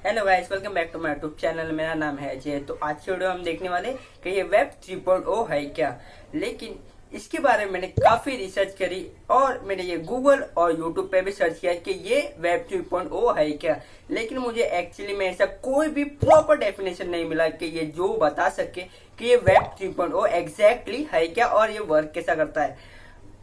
Hello guys, welcome back to my YouTube channel. मेरा नाम है अजय। तो आज की वीडियो हम देखने वाले कि ये वेब 3.0 है क्या। लेकिन इसके बारे में मैंने काफी रिसर्च करी और मैंने ये गूगल और यूट्यूब पे भी सर्च किया कि ये वेब 3.0 है क्या। लेकिन मुझे एक्चुअली में ऐसा कोई भी प्रॉपर डेफिनेशन नहीं मिला कि ये जो बता सके कि ये वेब 3.0 एग्जैक्टली है क्या और ये वर्क कैसा करता है,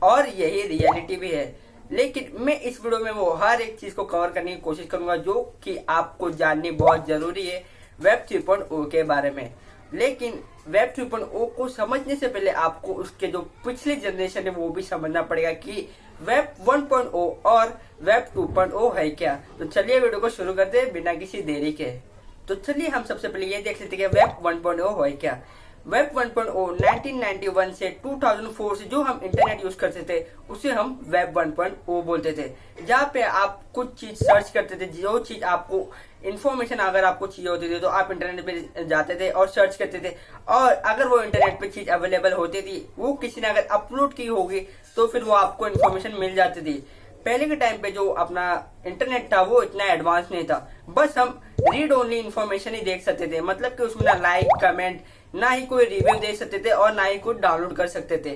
और यही रियलिटी भी है। लेकिन मैं इस वीडियो में वो हर एक चीज को कवर करने की कोशिश करूंगा जो कि आपको जाननी बहुत जरूरी है वेब 3.0 के बारे में। लेकिन वेब 3.0 को समझने से पहले आपको उसके जो पिछले जनरेशन है वो भी समझना पड़ेगा कि वेब 1.0 और वेब 2.0 है क्या। तो चलिए वीडियो को शुरू करते हैं बिना किसी देरी के। तो चलिए हम सबसे पहले ये देख लेते हैं कि वेब 1.0 है क्या। वेब 1.0 1991 से 2004 से जो हम इंटरनेट यूज करते थे उसे हम वेब 1.0 बोलते थे। जहाँ पे आप कुछ चीज सर्च करते थे, जो चीज आपको इन्फॉर्मेशन अगर आपको चाहिए होती थी तो आप इंटरनेट पे जाते थे और सर्च करते थे, और अगर वो इंटरनेट पे चीज अवेलेबल होती थी, वो किसी ने अगर अपलोड की होगी तो फिर वो आपको इन्फॉर्मेशन मिल जाती थी। पहले के टाइम पे जो अपना इंटरनेट था वो इतना एडवांस नहीं था, बस हम रीड ओनली इन्फॉर्मेशन ही देख सकते थे। मतलब कि उसमें ना लाइक, कमेंट, ना ही कोई रिव्यू दे सकते थे और ना ही कोई डाउनलोड कर सकते थे।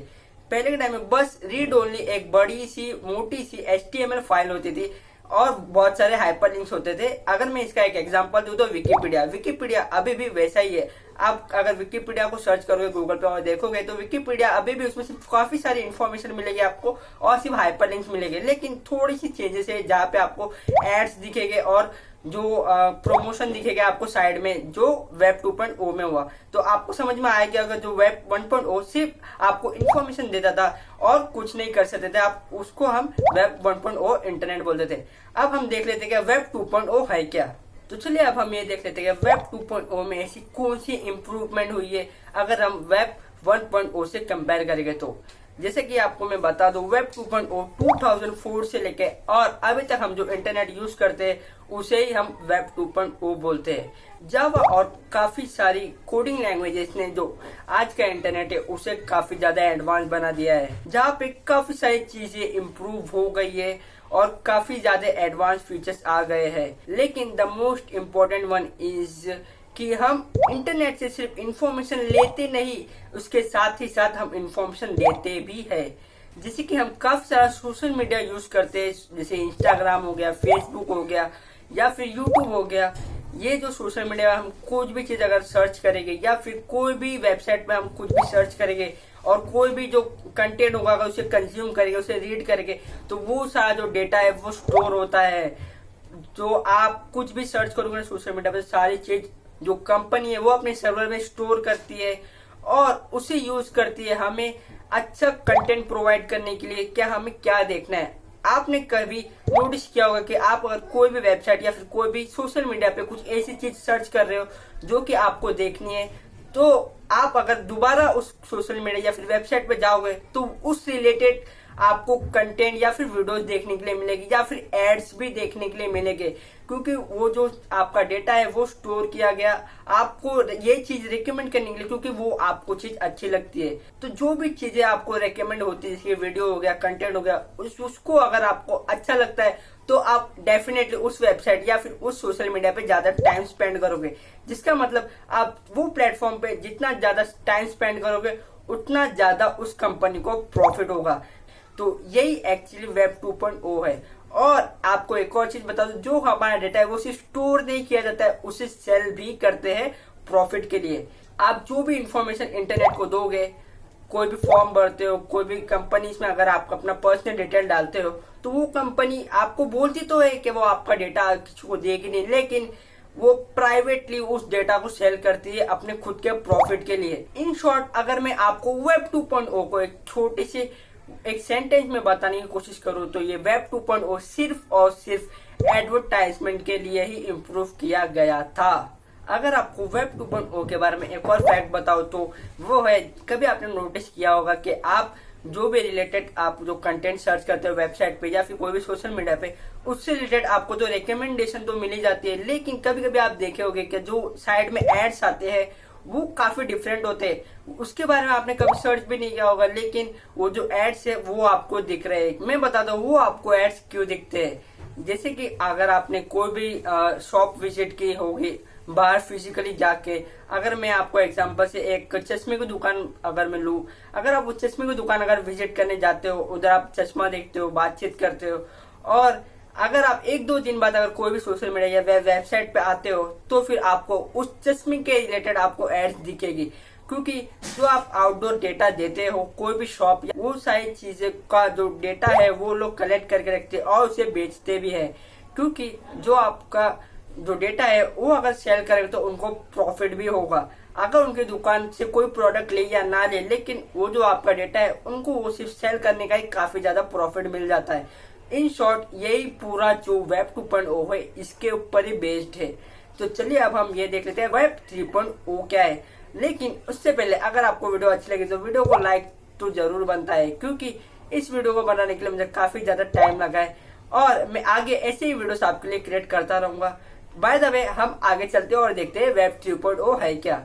पहले के टाइम में बस रीड ओनली एक बड़ी सी मोटी सी HTML फाइल होती थी और बहुत सारे हाइपर लिंक्स होते थे। अगर मैं इसका एक एग्जांपल दूं तो विकिपीडिया अभी भी वैसा ही है। आप अगर विकिपीडिया को सर्च करोगे गूगल पे और देखोगे तो विकिपीडिया अभी भी उसमें सिर्फ काफी सारी इन्फॉर्मेशन मिलेगी आपको और सिर्फ हाइपर लिंक्स मिलेंगे। लेकिन थोड़ी सी चेंजेस है जहाँ पे आपको एड्स दिखेंगे और जो प्रमोशन दिखेगा आपको साइड में, जो वेब 2.0 में हुआ। तो आपको समझ में आया कि अगर जो वेब 1.0 सिर्फ आपको इन्फॉर्मेशन देता था और कुछ नहीं कर सकते थे, आप उसको हम वेब 1.0 इंटरनेट बोलते थे। अब हम देख लेते हैं कि वेब 2.0 है क्या। तो चलिए अब हम ये देख लेते हैं कि वेब 2.0 में ऐसी कौन सी इम्प्रूवमेंट हुई है अगर हम वेब 1.0 से कंपेयर करेंगे। तो जैसे कि आपको मैं बता दूं, वेब 2.0 2004 से लेके और अभी तक हम जो इंटरनेट यूज करते हैं उसे ही हम वेब 2.0 बोलते हैं। जावा और काफी सारी कोडिंग लैंग्वेजेस ने जो आज का इंटरनेट है उसे काफी ज्यादा एडवांस बना दिया है, जहाँ पे काफी सारी चीजें इम्प्रूव हो गई है और काफी ज्यादा एडवांस फीचर्स आ गए हैं। लेकिन the most important one is कि हम इंटरनेट से सिर्फ इंफॉर्मेशन लेते नहीं, उसके साथ ही साथ हम इंफॉर्मेशन देते भी है। जैसे कि हम काफी सारा सोशल मीडिया यूज करते हैं, जैसे इंस्टाग्राम हो गया, फेसबुक हो गया या फिर यूट्यूब हो गया। ये जो सोशल मीडिया हम कुछ भी चीज अगर सर्च करेंगे या फिर कोई भी वेबसाइट पे हम कुछ भी सर्च करेंगे और कोई भी जो कंटेंट होगा अगर उसे कंज्यूम करेंगे, उसे रीड करेंगे, तो वो सारा जो डेटा है वो स्टोर होता है। जो आप कुछ भी सर्च करोगे सोशल मीडिया पे, सारी चीज जो कंपनी है वो अपने सर्वर में स्टोर करती है और उसे यूज करती है हमें अच्छा कंटेंट प्रोवाइड करने के लिए, क्या हमें क्या देखना है। आपने कभी नोटिस किया होगा कि आप अगर कोई भी वेबसाइट या फिर कोई भी सोशल मीडिया पे कुछ ऐसी चीज सर्च कर रहे हो जो कि आपको देखनी है, तो आप अगर दोबारा उस सोशल मीडिया या फिर वेबसाइट पे जाओगे तो उस रिलेटेड आपको कंटेंट या फिर वीडियोस देखने के लिए मिलेगी या फिर एड्स भी देखने के लिए मिलेंगे, क्योंकि वो जो आपका डेटा है वो स्टोर किया गया आपको ये चीज रिकमेंड करने के लिए, क्योंकि वो आपको चीज अच्छी लगती है। तो जो भी चीजें आपको रिकमेंड होती है, जैसे वीडियो हो गया, कंटेंट हो गया, उसको अगर आपको अच्छा लगता है तो आप डेफिनेटली उस वेबसाइट या फिर उस सोशल मीडिया पे ज्यादा टाइम स्पेंड करोगे। जिसका मतलब आप वो प्लेटफॉर्म पे जितना ज्यादा टाइम स्पेंड करोगे उतना ज्यादा उस कंपनी को प्रॉफिट होगा। तो यही एक्चुअली वेब 2.0 है। और आपको एक और चीज बता दूं, जो हमारा डेटा है वो सिर्फ स्टोर नहीं किया जाता है, उसे सेल भी करते हैं प्रॉफिट के लिए। आप जो भी इंफॉर्मेशन इंटरनेट को दोगे, कोई भी फॉर्म भरते हो, कोई भी कंपनीज में अगर आप अपना पर्सनल डिटेल डालते हो, तो वो कंपनी आपको बोलती तो है कि वो आपका डेटा किसी को देगी नहीं, लेकिन वो प्राइवेटली उस डेटा को सेल करती है अपने खुद के प्रॉफिट के लिए। इन शॉर्ट, अगर मैं आपको वेब 2.0 को एक छोटी सी एक सेंटेंस में बताने की कोशिश करूं तो ये वेब 2.0 सिर्फ और सिर्फ एडवर्टाइजमेंट के लिए ही इम्प्रूव किया गया था। अगर आपको वेब 2.0 के बारे में एक और फैक्ट बताओ तो वो है, कभी आपने नोटिस किया होगा कि आप जो भी रिलेटेड आप जो कंटेंट सर्च करते हो वेबसाइट पे या फिर कोई भी सोशल मीडिया पे, उससे रिलेटेड आपको तो रिकमेंडेशन तो मिली जाती है, लेकिन कभी कभी आप देखे होंगे कि जो साइड में एड्स आते हैं वो काफी डिफरेंट होते हैं। उसके बारे में आपने कभी सर्च भी नहीं किया होगा, लेकिन वो जो एड्स है वो आपको दिख रहे हैं। मैं बता दूं वो आपको एड्स क्यों दिखते हैं। जैसे कि अगर आपने कोई भी शॉप विजिट की होगी बाहर फिजिकली जाके, अगर मैं आपको एग्जांपल से एक चश्मे की दुकान अगर मैं लूं, अगर आप उस चश्मे की दुकान अगर विजिट करने जाते हो, उधर आप चश्मा देखते हो, बातचीत करते हो, और अगर आप एक दो दिन बाद अगर कोई भी सोशल मीडिया या वेबसाइट पे आते हो, तो फिर आपको उस चश्मे के रिलेटेड आपको एड्स दिखेगी, क्योंकि जो आप आउटडोर डेटा देते हो कोई भी शॉप, वो सारी चीजें का जो डेटा है वो लोग कलेक्ट करके रखते हैं और उसे बेचते भी है, क्योंकि जो आपका जो डेटा है वो अगर सेल करेंगे तो उनको प्रॉफिट भी होगा। अगर उनकी दुकान से कोई प्रोडक्ट ले या ना ले, लेकिन वो जो आपका डेटा है उनको वो सिर्फ सेल करने का ही काफी ज्यादा प्रॉफिट मिल जाता है। इन शॉर्ट यही पूरा जो वेब 2.0 है इसके ऊपर ही बेस्ड है। तो चलिए अब हम ये देख लेते हैं वेब 3.0 क्या है। लेकिन उससे पहले अगर आपको वीडियो अच्छी लगी तो वीडियो को लाइक तो जरूर बनता है, क्योंकि इस वीडियो को बनाने के लिए मुझे काफी ज्यादा टाइम लगा है और मैं आगे ऐसे ही वीडियोस आपके लिए क्रिएट करता रहूंगा। बाय द वे हम आगे चलते हैं और देखते हैं वेब 3.0 है क्या।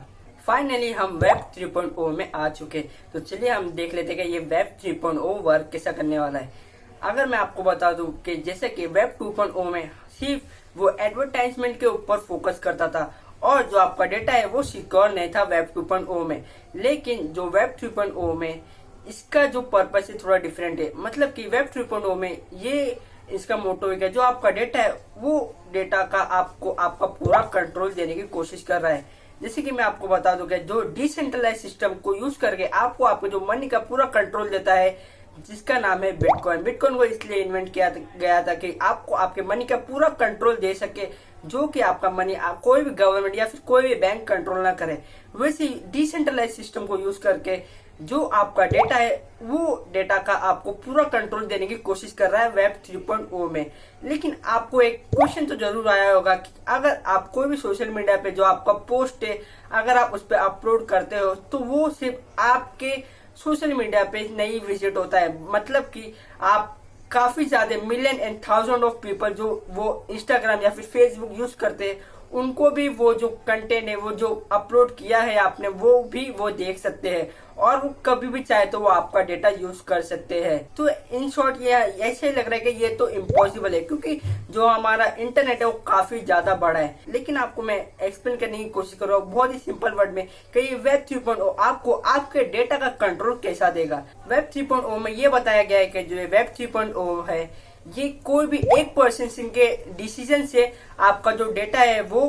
फाइनली हम वेब 3.0 में आ चुके, तो चलिए हम देख लेते हैं कि ये वेब 3.0 वर्क कैसा करने वाला है। अगर मैं आपको बता दूं कि जैसे कि वेब 2.0 में सिर्फ वो एडवर्टाइजमेंट के ऊपर फोकस करता था और जो आपका डेटा है वो सिक्योर नहीं था वेब 2.0 में, लेकिन जो वेब 3.0 में इसका जो पर्पस है थोड़ा डिफरेंट है। मतलब कि वेब 3.0 में ये इसका मोटो है कि जो आपका डेटा है वो डेटा का आपको आपका पूरा कंट्रोल देने की कोशिश कर रहा है। जैसे कि मैं आपको बता दूं कि जो डिसेंट्रलाइज सिस्टम को यूज करके आपको आपको जो मनी का पूरा कंट्रोल देता है, जिसका नाम है बिटकॉइन। बिटकॉइन को इसलिए इन्वेंट किया गया था कि आपको आपके मनी का पूरा कंट्रोल दे सके, जो कि आपका मनी कोई भी गवर्नमेंट या फिर कोई भी बैंक कंट्रोल ना करे। वैसे डिसेंट्रलाइज सिस्टम को यूज करके जो आपका डेटा है वो डेटा का आपको पूरा कंट्रोल देने की कोशिश कर रहा है वेब 3.0 में। लेकिन आपको एक क्वेश्चन तो जरूर आया होगा कि अगर आप कोई भी सोशल मीडिया पे जो आपका पोस्ट है अगर आप उस पर अपलोड करते हो तो वो सिर्फ आपके सोशल मीडिया पे नहीं विजिट होता है। मतलब कि आप काफी ज्यादा million and thousand of people जो वो इंस्टाग्राम या फिर फेसबुक यूज करते हैं उनको भी वो जो कंटेंट है वो जो अपलोड किया है आपने वो भी वो देख सकते हैं और वो कभी भी चाहे तो वो आपका डेटा यूज कर सकते हैं। तो इन शॉर्ट ये ऐसे लग रहा है कि ये तो इम्पॉसिबल है, क्योंकि जो हमारा इंटरनेट है वो काफी ज्यादा बड़ा है। लेकिन आपको मैं एक्सप्लेन करने की कोशिश कर रहा हूँ बहुत ही सिंपल वर्ड में कि ये वेब 3.0 आपको आपके डेटा का कंट्रोल कैसा देगा। वेब 3.0 में ये बताया गया है कि जो वेब 3.0 है ये कोई भी एक पर्सन के डिसीजन से आपका जो डेटा है वो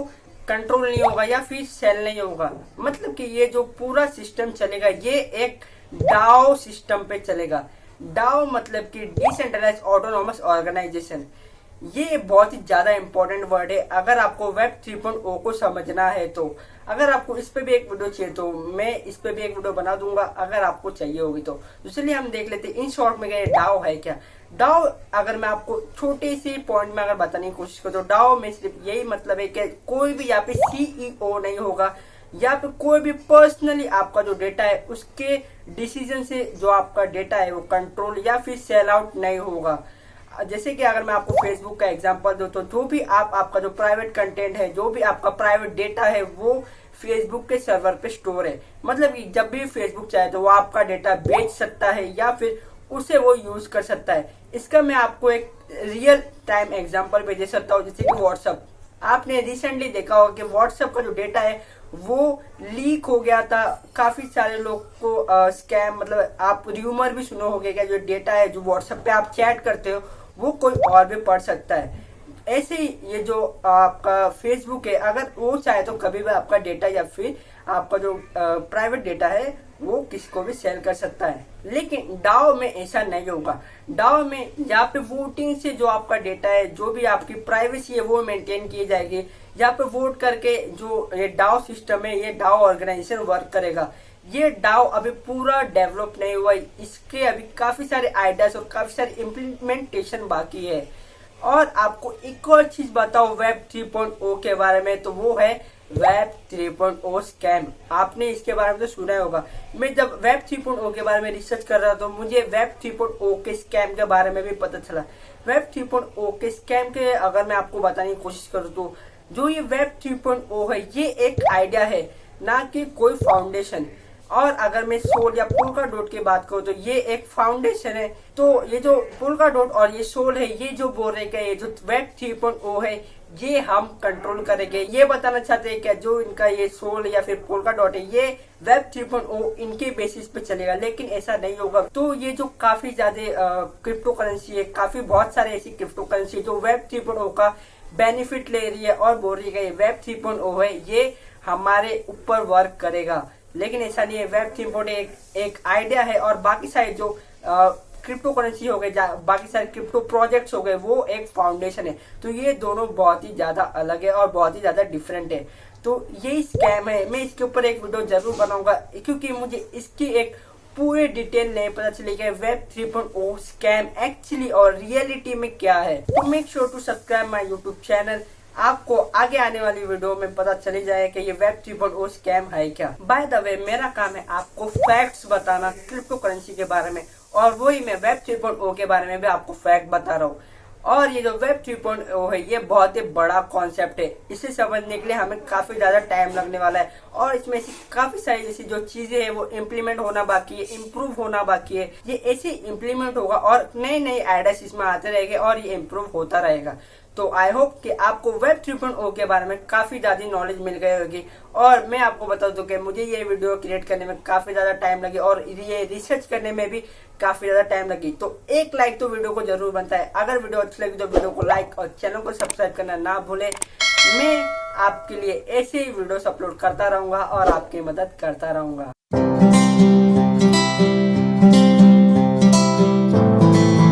कंट्रोल नहीं होगा या फिर सेल नहीं होगा। मतलब कि ये जो पूरा सिस्टम चलेगा ये एक डाओ सिस्टम पे चलेगा। डाओ मतलब कि डिसेंट्रलाइज ऑटोनोमस ऑर्गेनाइजेशन। ये बहुत ही ज्यादा इंपॉर्टेंट वर्ड है अगर आपको वेब 3.0 को समझना है तो। अगर आपको इस पे भी एक वीडियो चाहिए तो मैं इस पे भी एक वीडियो बना दूंगा अगर आपको चाहिए होगी तो। चलिए हम देख लेते हैं इन शॉर्ट में ये डाओ है क्या। डाओ अगर मैं आपको छोटे से पॉइंट में अगर बताने की कोशिश करूँ तो डाओ में सिर्फ यही मतलब है कि कोई भी यहाँ पे सीईओ नहीं होगा, या फिर कोई भी पर्सनली आपका जो डेटा है उसके डिसीजन से जो आपका डेटा है वो कंट्रोल या फिर सेल आउट नहीं होगा। जैसे कि अगर मैं आपको फेसबुक का एग्जांपल दूं तो जो भी आपका जो प्राइवेट कंटेंट है, जो भी आपका प्राइवेट डेटा है वो फेसबुक के सर्वर पे स्टोर है। मतलब कि जब भी फेसबुक चाहे तो वो आपका डेटा बेच सकता है या फिर उसे वो यूज कर सकता है। इसका मैं आपको एक रियल टाइम एग्जांपल भी दे सकता हूँ, जैसे कि व्हाट्सएप। आपने रिसेंटली देखा होगा कि व्हाट्सएप का जो डेटा है वो लीक हो गया था। काफी सारे लोग को स्कैम मतलब आप र्यूमर भी सुनो होगे कि जो डेटा है जो व्हाट्सएप पे आप चैट करते हो वो कोई और भी पढ़ सकता है। ऐसे ही ये जो आपका फेसबुक है अगर वो चाहे तो कभी भी आपका डेटा या फिर आपका जो प्राइवेट डेटा है वो किसी को भी सेल कर सकता है। लेकिन डाओ में ऐसा नहीं होगा। डाओ में यहाँ पे वोटिंग से जो आपका डेटा है, जो भी आपकी प्राइवेसी है वो मेंटेन की जाएगी। यहाँ पे वोट करके जो ये डाओ सिस्टम है, ये डाओ ऑर्गेनाइजेशन वर्क करेगा। ये डाओ अभी पूरा डेवलप नहीं हुआ, इसके अभी काफी सारे आइडियाज और काफी सारे इम्प्लीमेंटेशन बाकी है। और आपको एक और चीज बताओ वेब 3.0 के बारे में, तो वो है वेब 3.0 स्कैम। आपने इसके बारे में तो सुना होगा। मैं जब वेब 3.0 के बारे में रिसर्च कर रहा था तो मुझे वेब 3.0 के स्कैम के बारे में भी पता चला। वेब 3.0 के स्कैम के अगर मैं आपको बताने की कोशिश करूँ तो जो ये वेब 3.0 है ये एक आइडिया है, ना कि कोई फाउंडेशन। और अगर मैं सोल या पोल्का डॉट की बात करूँ तो ये एक फाउंडेशन है। तो ये जो पोल्का डॉट और ये सोल है, ये जो बोल रहे हैं ये जो वेब 3.0 है ये हम कंट्रोल करेंगे। ये बताना चाहते हैं क्या जो इनका ये सोल या फिर पोल्का डॉट है ये वेब 3.0 इनके बेसिस पे चलेगा, लेकिन ऐसा नहीं होगा। तो ये जो काफी ज्यादा क्रिप्टो करेंसी है, काफी बहुत सारे ऐसी क्रिप्टो करेंसी है जो वेब 3.0 का बेनिफिट ले रही है और बोल रही है वेब 3.0 है ये हमारे ऊपर वर्क करेगा, लेकिन ऐसा नहीं है। वेब 3.0 एक आइडिया है और बाकी सारे जो क्रिप्टो करेंसी हो गए, बाकी सारे क्रिप्टो प्रोजेक्ट्स हो गए, वो एक फाउंडेशन है। तो ये दोनों बहुत ही ज्यादा अलग है और बहुत ही ज्यादा डिफरेंट है। तो यही स्कैम है, मैं इसके ऊपर एक वीडियो जरूर बनाऊंगा क्योंकि मुझे इसकी एक पूरे डिटेल नहीं पता चली कि वेब 3.0 स्कैम एक्चुअली और रियलिटी में क्या है। तो make sure to subscribe my YouTube channel. आपको आगे आने वाली वीडियो में पता चली जाए कि ये वेब 3.0 स्कैम है क्या। बाय द वे मेरा काम है आपको फैक्ट्स बताना क्रिप्टो करेंसी के बारे में, और वही मैं वेब 3.0 के बारे में भी आपको फैक्ट बता रहा हूँ। और ये जो वेब 3.0 है ये बहुत ही बड़ा कॉन्सेप्ट है, इसे समझने के लिए हमें काफी ज्यादा टाइम लगने वाला है और इसमें ऐसी काफी सारी जैसी जो चीजें हैं वो इम्प्लीमेंट होना बाकी है, इम्प्रूव होना बाकी है। ये ऐसे इम्प्लीमेंट होगा और नए नए आइडियाज इसमें आते रहेंगे और ये इम्प्रूव होता रहेगा। तो आई होप कि आपको वेब 3.0 के बारे में काफी ज्यादा नॉलेज मिल गई होगी। और मैं आपको बता दूं कि मुझे ये वीडियो क्रिएट करने में काफी ज्यादा टाइम लगी और ये रिसर्च करने में भी काफी ज्यादा टाइम लगी। तो एक लाइक तो वीडियो को जरूर बनता है। अगर वीडियो अच्छी लगी तो वीडियो को लाइक और चैनल को सब्सक्राइब करना ना भूले। मैं आपके लिए ऐसे ही वीडियोस अपलोड करता रहूंगा और आपकी मदद करता रहूंगा।